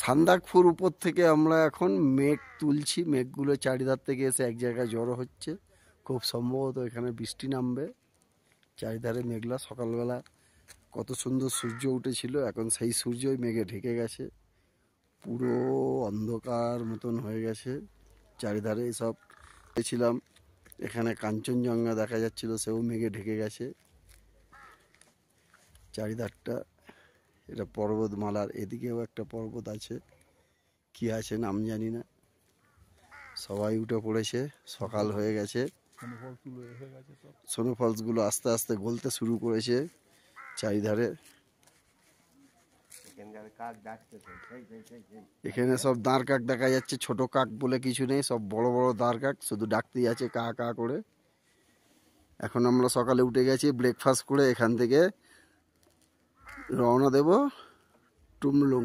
সান্দাকফুর উপর থেকে আমরা এখন মেঘ তুলছি। মেঘগুলো চারিধার থেকে এসে এক জায়গায় জড়ো হচ্ছে। খুব সম্ভবত এখানে বৃষ্টি নামবে। চারিধারে মেঘলা। সকালবেলা কত সুন্দর সূর্য উঠেছিল, এখন সেই সূর্যই মেঘে ঢেকে গেছে। পুরো অন্ধকার মতন হয়ে গেছে চারিধারে। সব ছিলাম এখানে কাঞ্চনজঙ্ঘা দেখা যাচ্ছিল, সেও মেঘে ঢেকে গেছে চারিধারটা। এটা পর্বতমালার এদিকেও একটা পর্বত আছে, কি আছে নাম জানি না। সবাই উঠে পড়েছে, সকাল হয়ে গেছে। স্নোফলসগুলো আস্তে আস্তে গলতে শুরু করেছে চারিধারে। এখানে সব দাঁড় কাক দেখা যাচ্ছে, ছোট কাক বলে কিছু নেই, সব বড় বড় দাঁড় কাক, শুধু ডাকতেই আছে কা কা করে। এখন আমরা সকালে উঠে গেছি, ব্রেকফাস্ট করে এখান থেকে রওনা দেব টুমলুং।